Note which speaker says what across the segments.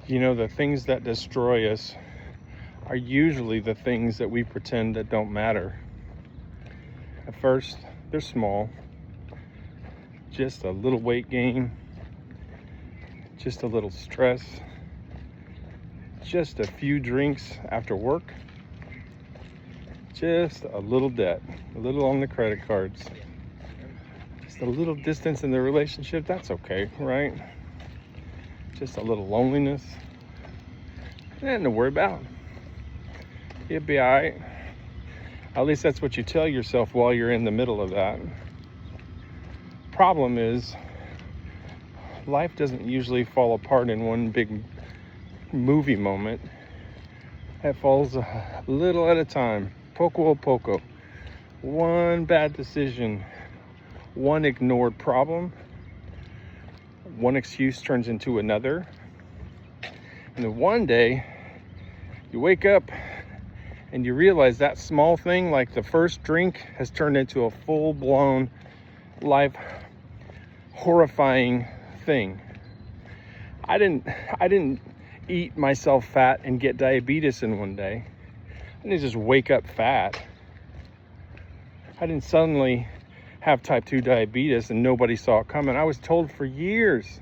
Speaker 1: You know, the things that destroy us are usually the things that we pretend that don't matter. At first, they're small, just a little weight gain, just a little stress, just a few drinks after work, just a little debt, a little on the credit cards, just a little distance in the relationship. That's okay, right? Just a little loneliness. Nothing to worry about. You'll be all right. At least that's what you tell yourself while you're in the middle of that. Problem is, life doesn't usually fall apart in one big movie moment. It falls a little at a time, poco a poco. One bad decision, one ignored problem, one excuse turns into another. And then one day, you wake up and you realize that small thing, like the first drink, has turned into a full-blown, life horrifying thing. I didn't eat myself fat and get diabetes in one day. I didn't just wake up fat. I didn't suddenly have type 2 diabetes and nobody saw it coming. I was told for years.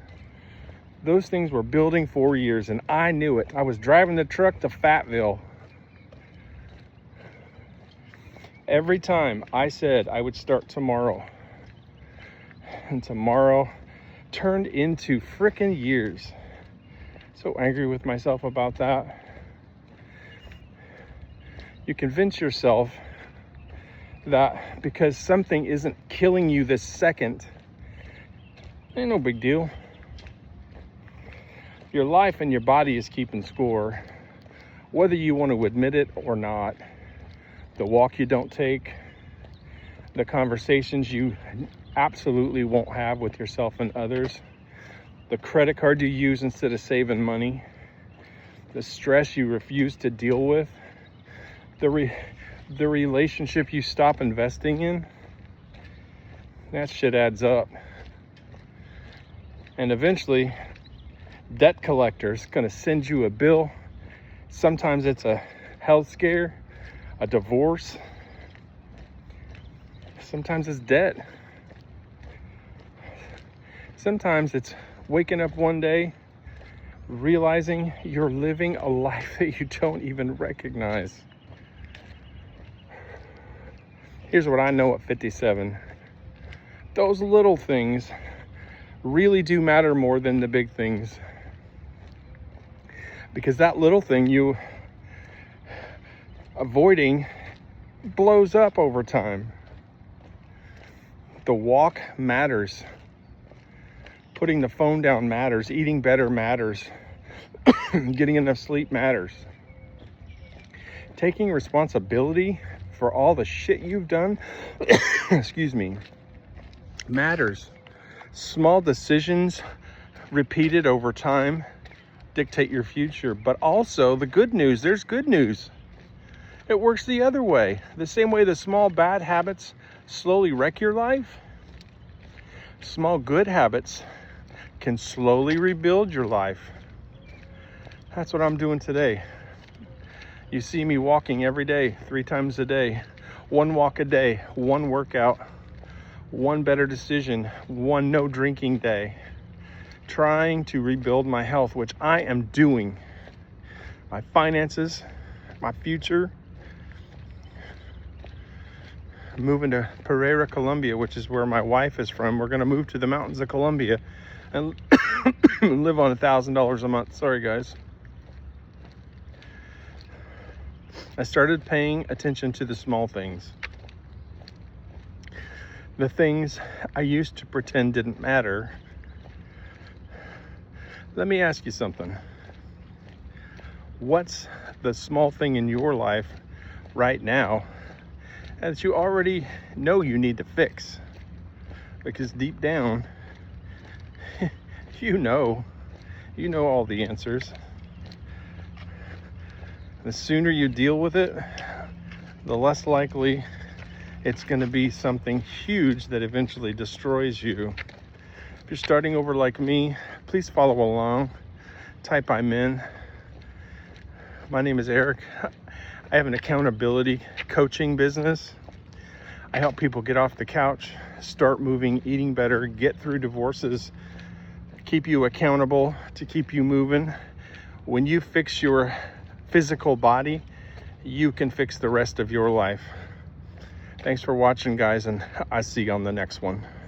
Speaker 1: Those things were building for years, and I knew it. I was driving the truck to Fayetteville. Every time I said I would start tomorrow, and tomorrow turned into frickin' years. So angry with myself about that. You convince yourself that because something isn't killing you this second, ain't no big deal. Your life and your body is keeping score, whether you want to admit it or not. The walk you don't take, the conversations you absolutely won't have with yourself and others, the credit card you use instead of saving money, the stress you refuse to deal with, the relationship you stop investing in. That shit adds up. And eventually, debt collector's gonna send you a bill. Sometimes it's a health scare, a divorce. Sometimes it's debt. Sometimes it's waking up one day, realizing you're living a life that you don't even recognize. Here's what I know at 57. Those little things really do matter more than the big things. Because that little thing you avoiding blows up over time. The walk matters. Putting the phone down matters. Eating better matters. Getting enough sleep matters. Taking responsibility for all the shit you've done, excuse me, matters. Small decisions repeated over time dictate your future. But also the good news, there's good news. It works the other way. The same way the small bad habits slowly wreck your life, small good habits can slowly rebuild your life. That's what I'm doing today. You see me walking every day, 3 times a day, 1 walk a day, 1 workout, 1 better decision, 1 no drinking day, trying to rebuild my health, which I am doing. My finances, my future. I'm moving to Pereira, Colombia, which is where my wife is from. We're gonna move to the mountains of Colombia and live on $1,000 a month. Sorry, guys. I started paying attention to the small things. The things I used to pretend didn't matter. Let me ask you something. What's the small thing in your life right now that you already know you need to fix? Because deep down, you know all the answers. The sooner you deal with it, the less likely it's going to be something huge that eventually destroys you. If you're starting over like me, please follow along. type I'm in. My name is Eric. I have an accountability coaching business. I help people get off the couch, start moving, eating better, get through divorces, keep you accountable to keep you moving. When you fix your physical body, you can fix the rest of your life. Thanks for watching, guys, and I'll see you on the next one.